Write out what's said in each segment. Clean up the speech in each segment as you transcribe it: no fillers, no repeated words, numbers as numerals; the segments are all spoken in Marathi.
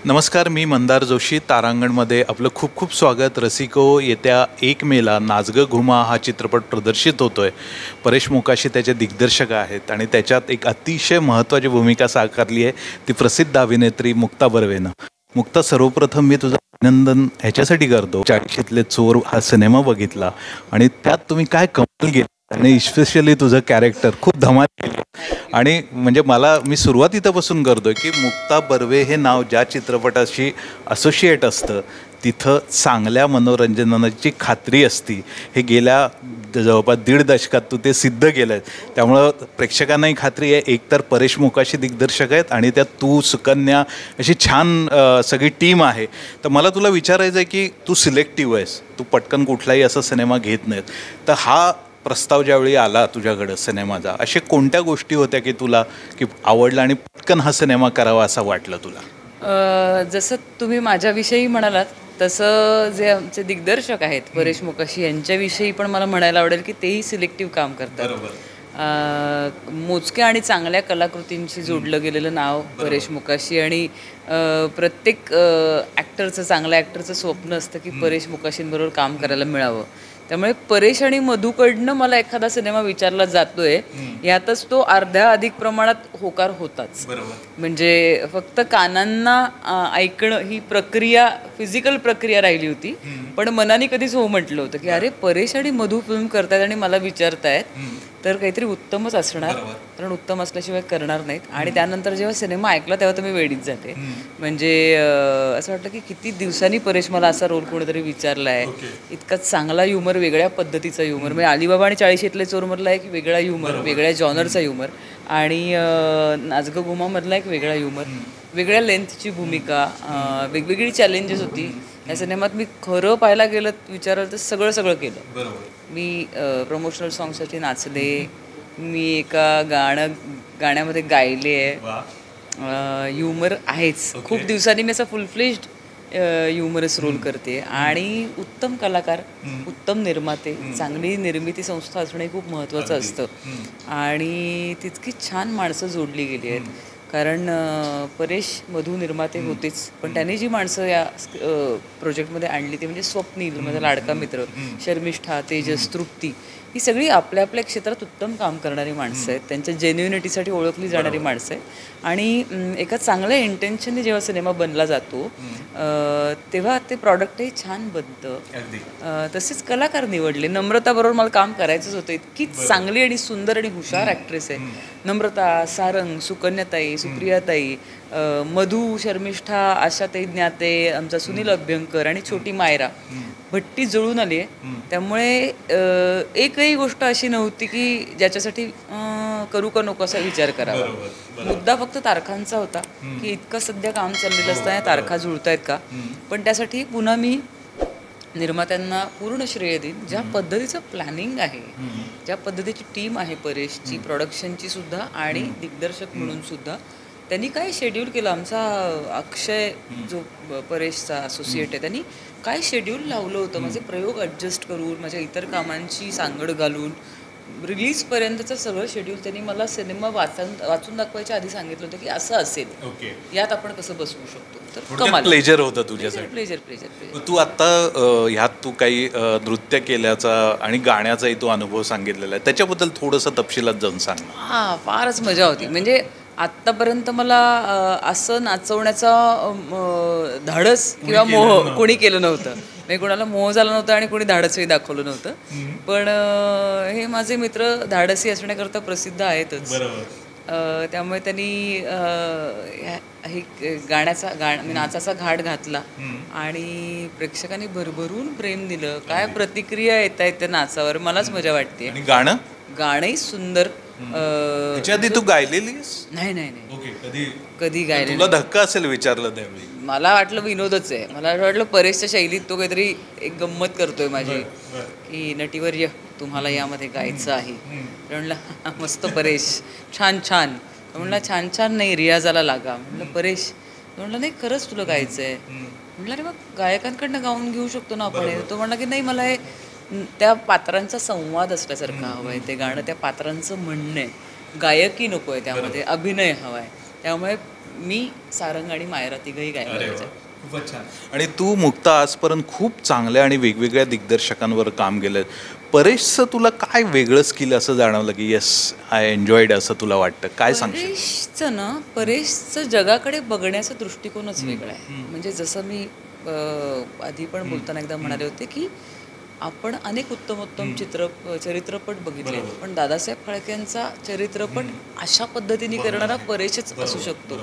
नमस्कार, मी मंदार जोशी. तारांगणमध्ये आपलं खूप खूप स्वागत. रसिको, येत्या 1 मेला नाच गं घुमा हा चित्रपट प्रदर्शित होतो आहे. परेश मोकाशी त्याचे दिग्दर्शक आहेत आणि त्याच्यात एक अतिशय महत्त्वाची भूमिका साकारली आहे ती प्रसिद्ध अभिनेत्री मुक्ता बर्वेनं. मुक्ता, सर्वप्रथम मी तुझं अभिनंदन ह्याच्यासाठी करतो, 40शीतले चोर हा सिनेमा बघितला आणि त्यात तुम्ही काय कमाल केली आणि स्पेशली तुझं कॅरेक्टर खूप धमाल केली. आणि म्हणजे मी सुरुवात इथंपासून करतोय की मुक्ता बर्वे हे नाव ज्या चित्रपटाशी असोसिएट असतं तिथं चांगल्या मनोरंजनाची खात्री असती. हे गेल्या जवळपास 1.5 दशकात तू ते सिद्ध केलं आहे. त्यामुळं प्रेक्षकांनाही खात्री आहे, एकतर परेश मोकाशी दिग्दर्शक आहेत आणि त्यात तू, सुकन्या, अशी छान सगळी टीम आहे. तर मला तुला विचारायचं आहे की तू सिलेक्टिव्ह आहेस, तू पटकन कुठलाही असा सिनेमा घेत नाहीत. तर हा प्रस्ताव ज्यावेळी आला तुझ्याकडं सिनेमाचा, अशा कोणत्या गोष्टी होत्या की तुला की आवडला आणि पटकन हा सिनेमा करावा असं वाटलं तुला? जसं तुम्ही माझ्याविषयी म्हणालात तसं जे आमचे दिग्दर्शक आहेत परेश मोकाशी यांच्याविषयी पण मला म्हणायला आवडेल की तेही सिलेक्टिव्ह काम करतात. मोजक्या आणि चांगल्या कलाकृतींशी जोडलं गेलेलं नाव परेश मोकाशी आणि प्रत्येक ॲक्टरचं, चांगल्या ॲक्टरचं स्वप्न असतं की परेश मोकाशींबरोबर काम करायला मिळावं. त्यामुळे परेश आणि मधूकडनं मला एखादा सिनेमा विचारला जातोय यातच तो अर्ध्या अधिक प्रमाणात होकार होताच. म्हणजे फक्त कानांना ऐकणं ही प्रक्रिया, फिजिकल प्रक्रिया राहिली होती, पण मनाने कधीच हो म्हटलं होतं की अरे परेश आणि मधू फिल्म करतायत आणि मला विचारतायत तर काहीतरी उत्तमच असणार, कारण उत्तम असल्याशिवाय करणार नाहीत. आणि त्यानंतर जेव्हा सिनेमा ऐकला तेव्हा तर मी वेडीच जाते. म्हणजे असं वाटलं की किती दिवसांनी परेश मला असा रोल कोणीतरी विचारला आहे. इतका चांगला ह्युमर, वेगळ्या पद्धतीचा ह्युमर. म्हणजे अलिबाबा आणि 40शीतले चोरमधला एक वेगळा ह्युमर, वेगळ्या जॉनरचा ह्युमर आणि नाच गं घुमामधला एक वेगळा ह्युमर, वेगळ्या लेंथची भूमिका, वेगवेगळी चॅलेंजेस होती या सिनेमात. मी खरं पाहायला गेलं विचाराल तर सगळं केलं. मी प्रमोशनल सॉंगसाठी नाचले, मी एका गाण्यामध्ये गायले आहे. ह्युमर आहेच. खूप दिवसांनी मी असा फुल फ्लेज्ड ह्युमरस रोल करते आणि उत्तम कलाकार, उत्तम निर्माते, चांगली निर्मिती संस्था असणं हे खूप महत्त्वाचं असतं. आणि तितकी छान माणसं जोडली गेली आहेत. कारण परेश मधू निर्माते होतेच, पण त्यांनी जी माणसं या प्रोजेक्टमध्ये आणली ते म्हणजे स्वप्नील, माझा लाडका मित्र, शर्मिष्ठा, तेजस, तृप्ती, ही सगळी आपल्या आपल्या क्षेत्रात उत्तम काम करणारी माणसं आहेत. त्यांच्या जेन्युनिटीसाठी ओळखली जाणारी माणसं आहेत. आणि एका चांगल्या इंटेन्शनने जेव्हा सिनेमा बनला जातो तेव्हा ते प्रॉडक्टही छान बनतं. तसेच कलाकार निवडले. नम्रताबरोबर मला काम करायचंच होतं. इतकी चांगली आणि सुंदर आणि हुशार ॲक्ट्रेस आहे नम्रता. सारंग, सुकन्याताई, सुप्रियाताई, मधू, शर्मिष्ठा, आशाताई ज्ञाते, आमचा सुनील अभ्यंकर आणि छोटी मायरा भट्टी जुळून आली आहे. त्यामुळे एकही गोष्ट अशी नव्हती की ज्याच्यासाठी करू का नको असा विचार करावा. मुद्दा फक्त तारखांचा होता की इतकं सध्या काम चाललेलं असताना तारखा जुळतायत का. पण त्यासाठी पुन्हा मी निर्मात्यांना पूर्ण श्रेय देईन. ज्या पद्धतीचं प्लॅनिंग आहे, ज्या पद्धतीची टीम आहे परेशची, प्रोडक्शनची सुद्धा आणि दिग्दर्शक म्हणून सुद्धा, त्यांनी काय शेड्यूल केलं. आमचा अक्षय जो परेशचा असोसिएट आहे त्यांनी काय शेड्यूल लावलं होतं. माझे प्रयोग ॲडजस्ट करून, माझ्या इतर कामांची सांगड घालून रिलीजपर्यंतचं सगळं शेड्यूल त्यांनी मला सिनेमा वाचून दाखवायच्या आधी सांगितलं होतं की असं असेल, यात आपण कसं बसवू शकतो. तर कमाल, प्लेजर होतं तुझ्यासाठी. प्लेजर. तू आत्ता ह्यात तू काही नृत्य केल्याचा आणि गाण्याचाही तू अनुभव सांगितलेला आहे, त्याच्याबद्दल थोडंसं तपशिलात जाऊन सांग. फारच मजा होती. म्हणजे आत्तापर्यंत मला असं नाचवण्याचा धाडस किंवा मोह कोणी केलं नव्हतं. म्हणजे कोणाला मोह झाला नव्हता आणि कोणी धाडसही दाखवलं नव्हतं. पण हे माझे मित्र धाडसी असण्याकरता प्रसिद्ध आहेतच. त्यामुळे त्यांनी नाचाचा घाट घातला आणि प्रेक्षकांनी भरभरून प्रेम दिलं. काय प्रतिक्रिया येत आहेत त्या नाचावर, मलाच मजा वाटते. गाणंही सुंदर. आधी तू गायलेलीस? नाही. कधी गायले. तुला धक्का असेल विचारलं त्यावेळी? मला वाटलं विनोदच आहे. मला वाटलं परेशच्या शैलीत तो काहीतरी एक गंमत करतोय माझी की नटीवर्य तुम्हाला यामध्ये गायचं आहे. म्हणलं मस्त परेश, छान. म्हणलं छान नाही, रियाजाला लागा. म्हणलं परेश. म्हणलं नाही, खरंच तुला गायचं आहे. म्हणलं अरे मग गायकांकडनं गाऊन घेऊ शकतो ना आपण. तो म्हणला की नाही, मला हे त्या पात्रांचा संवाद असल्यासारखं हवं आहे ते गाणं, त्या पात्रांचं म्हणणं आहे, गायकी नको आहे त्यामध्ये, अभिनय हवा आहे. त्यामुळे मी, सारंग आणि मायरा तिघही गायला. खूपच छान. आणि तू मुक्ता आजपर्यंत खूप चांगल्या आणि वेगवेगळ्या दिग्दर्शकांवर काम केलं. परेशचं तुला काय वेगळं स्किल असं जाणवलं की येस आय एन्जॉयड असं तुला वाटतं? काय सांगशील? परेशचं जगाकडे बघण्याचा दृष्टिकोनच वेगळा आहे. म्हणजे जसं मी आधी पण बोलताना एकदा म्हणाले होते की आपण अनेक उत्तम चरित्रपट बघितले, पण दादासाहेब फाळकेंचा चरित्रपट अशा पद्धतीने करणारा परेशच असू शकतो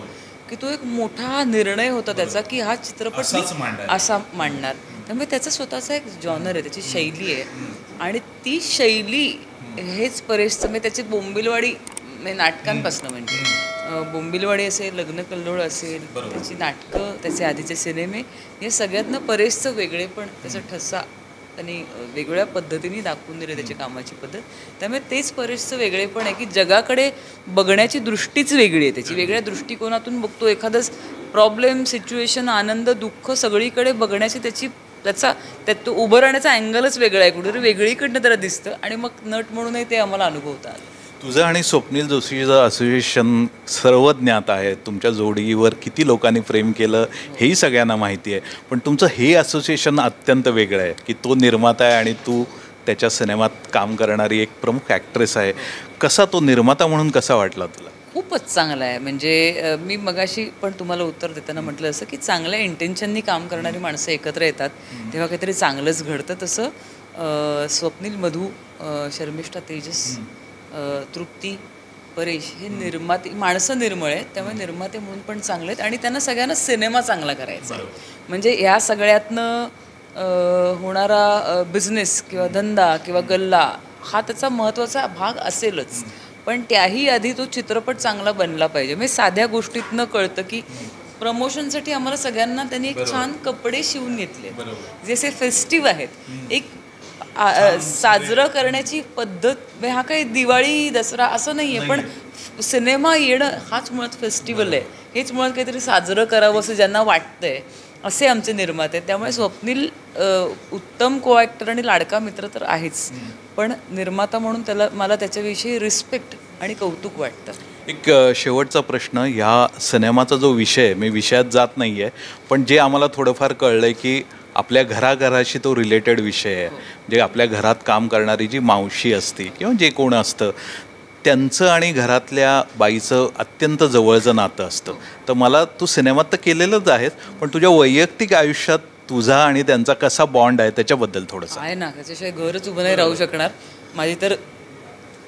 की तो एक मोठा निर्णय होता त्याचा की हा चित्रपट असा मांडणार. त्यामुळे त्याचा स्वतःचा एक जॉनर आहे, त्याची शैली आहे. आणि ती शैली हेच परेशचं म्हणजे त्याची बोंबिलवाडी नाटकांपासून म्हणजे बोंबिलवाडी असेल, लग्न कल्लोळ असेल, त्याची नाटकं, त्याचे आधीचे सिनेमे, हे सगळ्यातनं परेशचं वेगळेपण, त्याचा ठसा त्यांनी वेगळ्या पद्धतीने दाखवून दिले, त्याची कामाची पद्धत. त्यामुळे तेच परेशचं वेगळेपण आहे की जगाकडे बघण्याची दृष्टीच वेगळी आहे त्याची. वेगळ्या दृष्टिकोनातून बघतो एखादं प्रॉब्लेम, सिच्युएशन, आनंद, दुःख सगळीकडे बघण्याची त्यात तो उभं राहण्याचा अँगलच वेगळा आहे, कुठेतरी वेगळीकडनं त्याला दिसतं. आणि मग नट म्हणूनही ते आम्हाला अनुभवतात. तुझं आणि स्वप्नील जोशीचं असोसिएशन सर्व ज्ञात आहे. तुमच्या जोडीवर किती लोकांनी प्रेम केलं हेही सगळ्यांना माहिती आहे. पण तुमचं हे असोसिएशन अत्यंत वेगळं आहे की तो निर्माता आहे आणि तू त्याच्या सिनेमात काम करणारी एक प्रमुख ॲक्ट्रेस आहे. कसा तो निर्माता म्हणून कसा वाटला तुला? खूपच चांगला आहे. म्हणजे मी मगाशी पण तुम्हाला उत्तर देताना म्हटलं असं की चांगल्या इंटेन्शननी काम करणारी माणसं एकत्र येतात तेव्हा काहीतरी चांगलंच घडतं. तसं स्वप्नील, मधू, शर्मिष्ठा, तेजस, तृप्ती, परेश हे माणसं निर्मळ आहेत. त्यामुळे निर्माते म्हणून पण चांगले आहेत आणि त्यांना सगळ्यांना सिनेमा चांगला करायचा आहे. म्हणजे ह्या सगळ्यातनं होणारा बिझनेस किंवा धंदा किंवा गल्ला हा त्याचा महत्त्वाचा भाग असेलच, पण त्याही आधी तो चित्रपट चांगला बनला पाहिजे. म्हणजे साध्या गोष्टीतनं कळतं की प्रमोशनसाठी आम्हाला सगळ्यांना त्यांनी एक छान कपडे शिवून घेतले, जसे फेस्टिव्ह आहेत, एक साजरं करण्याची पद्धत. हा काही दिवाळी दसरा असं नाही आहे, पण सिनेमा येणं हाच मुळात फेस्टिवल आहे. हेच मुळात काहीतरी साजरं करावं असं ज्यांना वाटतंय असे आमचे निर्माते. त्यामुळे स्वप्नील उत्तम को ॲक्टर आणि लाडका मित्र तर आहेच, पण निर्माता म्हणून मला त्याच्याविषयी रिस्पेक्ट आणि कौतुक वाटतं. एक शेवटचा प्रश्न, ह्या सिनेमाचा जो विषय, मी विषयात जात नाही आहे, पण जे आम्हाला थोडंफार कळलं आहे की आपल्या घराघराशी तो रिलेटेड विषय आहे. जे आपल्या घरात काम करणारी जी मावशी असते किंवा जे कोण असतं त्यांचं आणि घरातल्या बाईचं अत्यंत जवळचं नातं असतं. तर मला तू सिनेमात तर केलेलंच आहेस, पण तुझ्या वैयक्तिक आयुष्यात तुझा आणि त्यांचा कसा बॉन्ड आहे त्याच्याबद्दल थोडंसं आहे ना. त्याच्याशिवाय घरच उभं नाही राहू शकणार. माझी तर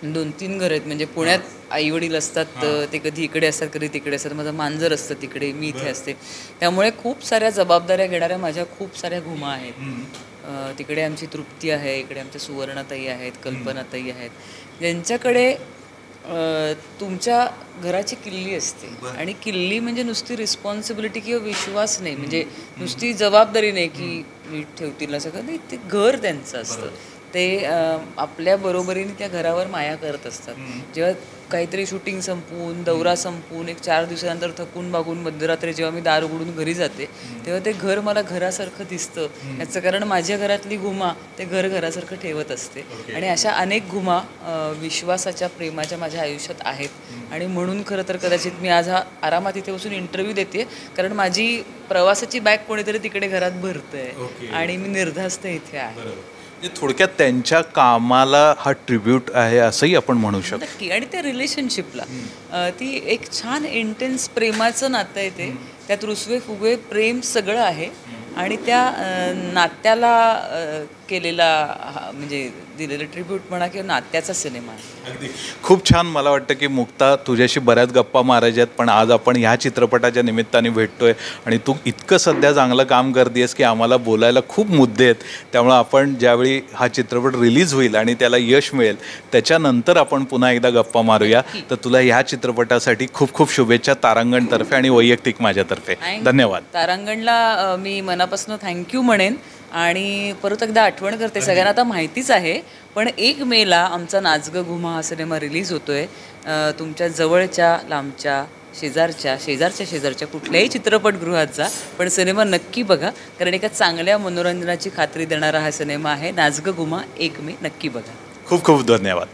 2-3 घरं आहेत. म्हणजे पुण्यात आईवडील असतात, ते कधी इकडे असतात कधी तिकडे असतात. माझं मांजर असतं तिकडे, मी इथे असते. त्यामुळे खूप साऱ्या जबाबदाऱ्या घेणाऱ्या माझ्या खूप साऱ्या घुमा आहेत. तिकडे आमची तृप्ती आहे, इकडे आमच्या सुवर्णाताई आहेत, कल्पनाताई आहेत, ज्यांच्याकडे तुमच्या घराची किल्ली असते. आणि किल्ली म्हणजे नुसती रिस्पॉन्सिबिलिटी किंवा विश्वास नाही, म्हणजे नुसती जबाबदारी नाही की नीट ठेवतील असं का नाही. ते घर त्यांचं असतं. ते आपल्या बरोबरीने त्या घरावर माया करत असतात. जेव्हा काहीतरी शूटिंग संपवून, दौरा संपवून, एक 4 दिवसानंतर थकून बागून मध्यरात्री जेव्हा मी दार उघडून घरी जाते तेव्हा ते घर मला घरासारखं दिसतं. याचं कारण माझ्या घरातली घुमा ते घर घरासारखं ठेवत असते. आणि अशा अनेक घुमा विश्वासाच्या, प्रेमाच्या माझ्या आयुष्यात आहेत. आणि म्हणून खरं तर कदाचित मी आज हा आरामात इथे बसून इंटरव्ह्यू देते, कारण माझी प्रवासाची बॅग कोणीतरी तिकडे घरात भरतंय आणि मी निर्धास्त इथे आहे. थोडक्यात त्यांच्या कामाला हा ट्रिब्यूट आहे असंही आपण म्हणू शकतो. नक्की. आणि त्या रिलेशनशिपला ती एक छान इंटेन्स प्रेमाचं नातं आहे ते. त्यात रुसवे फुगवे प्रेम सगळं आहे. आणि त्या नात्याला केलेला म्हणजे दिलेलं ट्रिब्यूट म्हणा किंवा नात्याचा सिनेमा आहे. अगदी खूप छान. मला वाटतं की मुक्ता, तुझ्याशी बऱ्याच गप्पा मारायच्या आहेत, पण आज आपण ह्या चित्रपटाच्या निमित्ताने भेटतोय आणि तू इतकं सध्या चांगलं काम करतेस की आम्हाला बोलायला खूप मुद्दे आहेत. त्यामुळं आपण ज्यावेळी हा चित्रपट रिलीज होईल आणि त्याला यश मिळेल त्याच्यानंतर आपण पुन्हा एकदा गप्पा मारूया. तर तुला ह्या चित्रपटासाठी खूप खूप शुभेच्छा तारांगणतर्फे आणि वैयक्तिक माझ्यातर्फे. धन्यवाद. तारांगणला मी मनापासून थँक्यू म्हणेन. आणि परत एकदा आठवण करते, सगळ्यांना आता माहितीच आहे, पण 1 मेला आमचा नाच गं घुमा हा सिनेमा रिलीज होतोय. तुमच्या जवळच्या, लांबच्या, शेजारच्या कुठल्याही चित्रपटगृहात जा, पण सिनेमा नक्की बघा, कारण एका चांगल्या मनोरंजनाची खात्री देणारा हा सिनेमा आहे. नाच गं घुमा 1 मे नक्की बघा. खूप खूप धन्यवाद.